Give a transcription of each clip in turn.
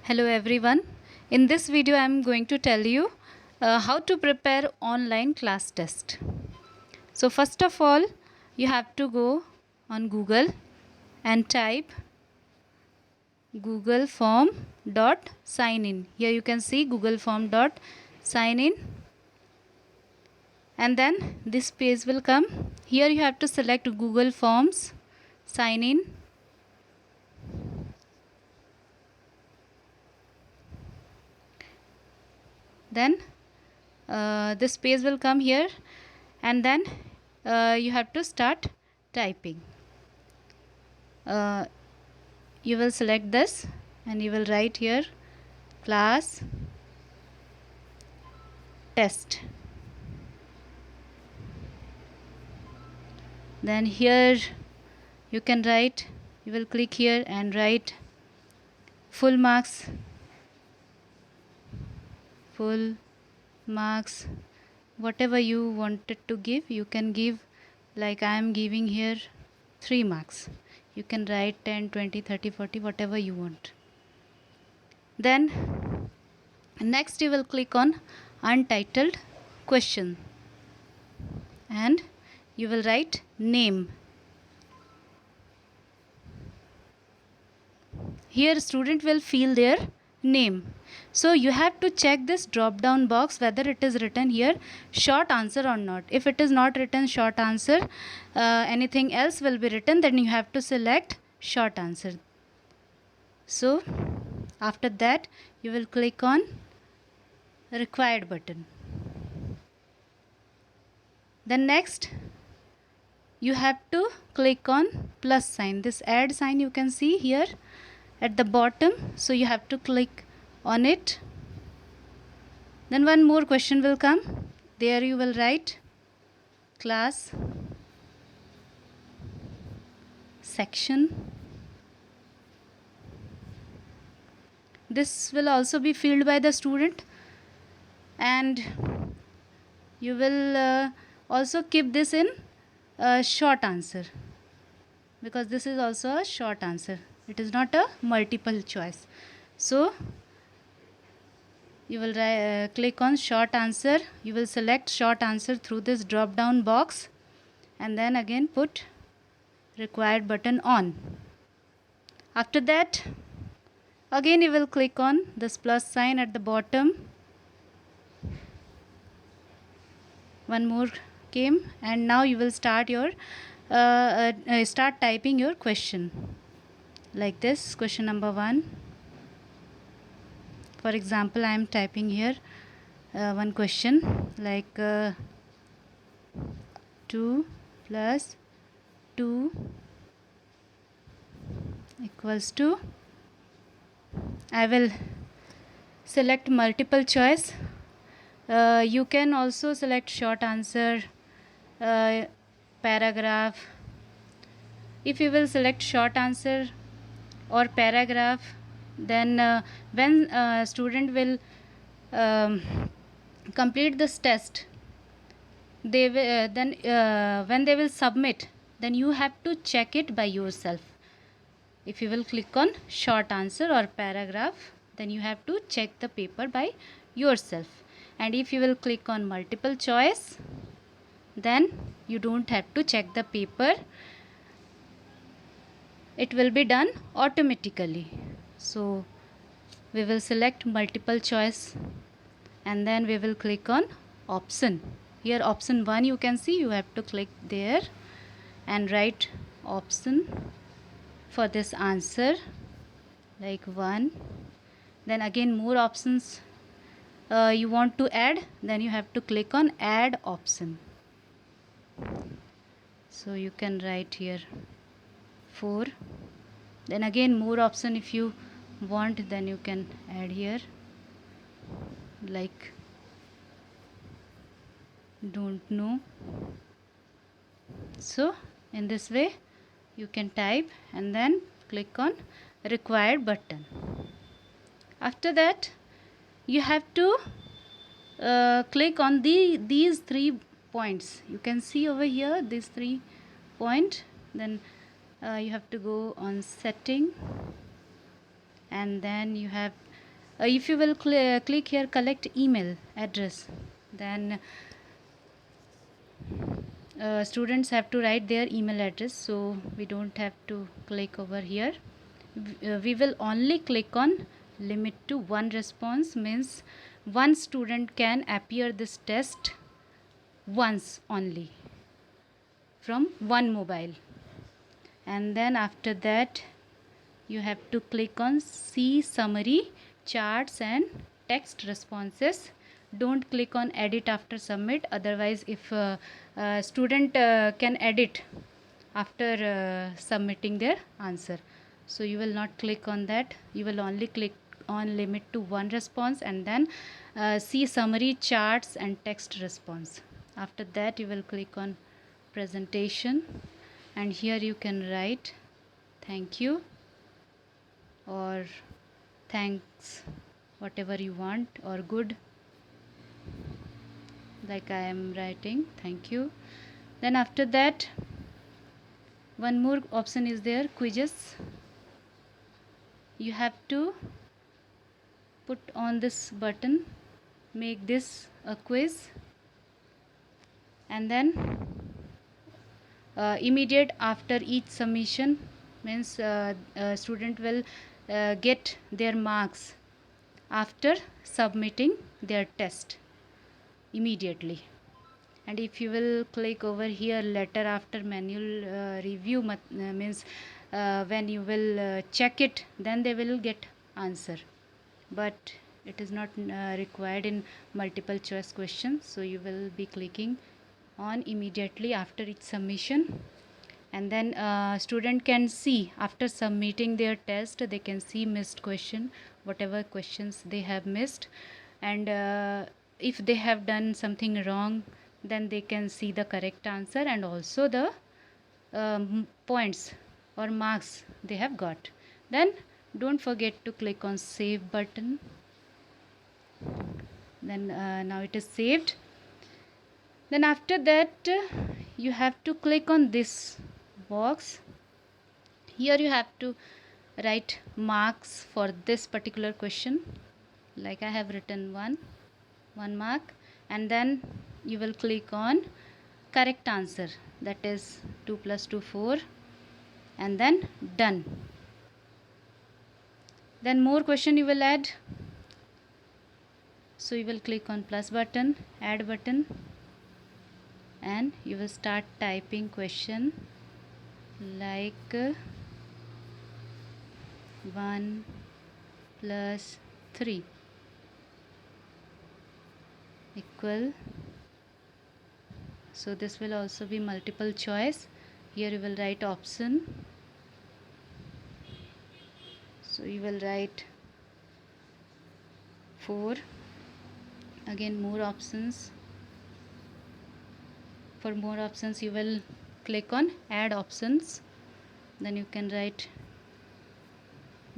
Hello everyone. In this video I am going to tell you how to prepare online class test. So first of all you have to go on Google and type Google form dot sign in. Here you can see Google form dot sign in, and then this page will come. Here you have to select Google Forms sign in. Then this page will come here, and then you have to start typing. You will select this and you will write here class test. Then here you can write, you will click here and write full marks, whatever you wanted to give you can give. Like I am giving here 3 marks. You can write 10, 20, 30, 40, whatever you want. Then next you will click on untitled question and you will write name. Here student will fill their name. So you have to check this drop down box whether it is written here short answer or not. If it is not written short answer, anything else will be written, then you have to select short answer. So after that you will click on required button. Then next you have to click on plus sign. This add sign you can see here at the bottom, so you have to click on it. Then one more question will come. There you will write class section. This will also be filled by the student, and you will also keep this in short answer, because this is also a short answer. It is not a multiple choice. So you will click on short answer. You will select short answer through this drop down box, and then again put required button on. After that again you will click on this plus sign at the bottom. One more came, and now you will start your start typing your question like this. Question number 1. For example, I am typing here one question like 2 plus 2 equals to. I will select multiple choice. You can also select short answer, paragraph. If you will select short answer or paragraph, then when student will complete this test, they will then when they will submit, then you have to check it by yourself. If you will click on short answer or paragraph, then you have to check the paper by yourself. And if you will click on multiple choice, then you don't have to check the paper. It will be done automatically. So we will select multiple choice, and then we will click on option. Here option 1 you can see, you have to click there and write option for this answer like 1. Then again more options you want to add, then you have to click on add option. So you can write here 4. Then again more option if you want, then you can add here like don't know. So in this way you can type and then click on required button. After that you have to click on these 3 points. You can see over here these 3 point. Then you have to go on setting, and then you have if you will click here collect email address, then students have to write their email address, so we don't have to click over here. We will only click on limit to one response, means one student can appear this test once only from one mobile. And then after that you have to click on see summary charts and text responses. Don't click on edit after submit, otherwise if student can edit after submitting their answer, so you will not click on that. You will only click on limit to one response and then see summary charts and text response. After that you will click on presentation, and here you can write thank you or thanks, whatever you want, or good, like I am writing thank you. Then after that one more option is there, quizzes. You have to put on this button, make this a quiz, and then immediate after each submission, means student will get their marks after submitting their test immediately. And if you will click over here letter after manual review, means when you will check it, then they will get answer, but it is not required in multiple choice questions, so you will be clicking on immediately after each submission. And then student can see after submitting their test, they can see missed question, whatever questions they have missed, and if they have done something wrong, then they can see the correct answer and also the points or marks they have got. Then don't forget to click on save button. Then now it is saved. Then after that you have to click on this box. Here you have to write marks for this particular question, like I have written one mark, and then you will click on correct answer, that is 2 plus 2 4, and then done. Then more question you will add, so you will click on plus button, add button, and you will start typing question like 1 plus 3 equal, so this will also be multiple choice. Here you will write option, so you will write 4, again more options. For more options you will click on add options, then you can write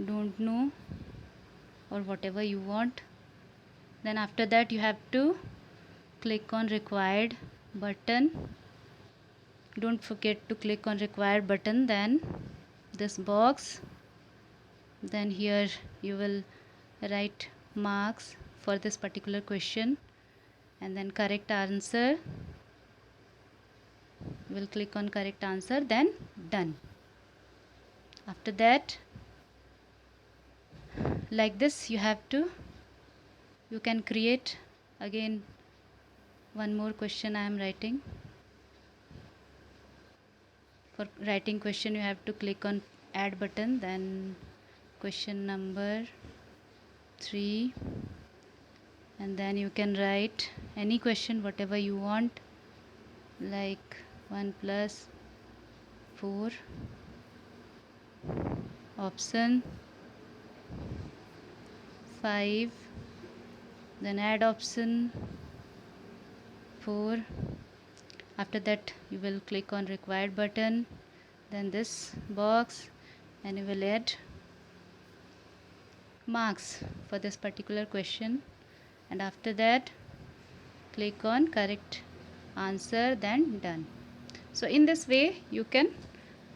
don't know or whatever you want. Then after that you have to click on required button. Don't forget to click on required button, then this box, then here you will write marks for this particular question, and then correct answer, you will click on correct answer, then done. After that like this you have to, you can create again one more question I am writing. For writing question you have to click on add button, then question number 3, and then you can write any question whatever you want, like 1 plus 4 option 5, then add option 4. After that you will click on required button, then this box, and you will add marks for this particular question, and after that click on correct answer, then done. So in this way you can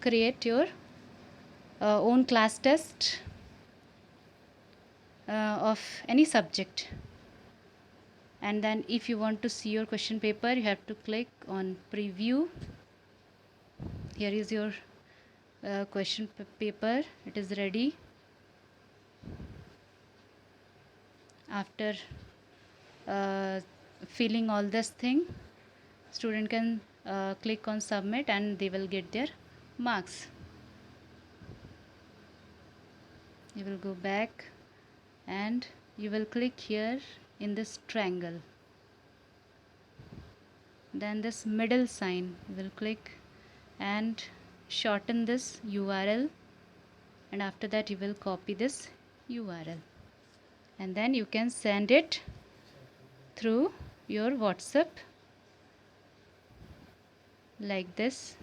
create your own class test. of any subject. And then if you want to see your question paper, you have to click on preview. Here is your question paper. It is ready. After filling all this thing, student can click on submit and they will get their marks. You will go back and you will click here in this triangle, then this middle sign you will click and shorten this URL, and after that you will copy this URL and then you can send it through your WhatsApp like this.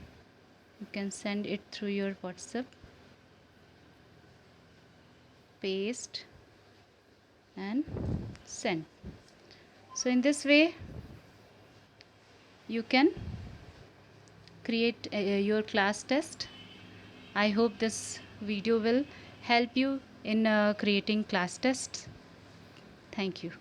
You can send it through your WhatsApp, paste and send. So in this way you can create your class test. I hope this video will help you in creating class tests. Thank you.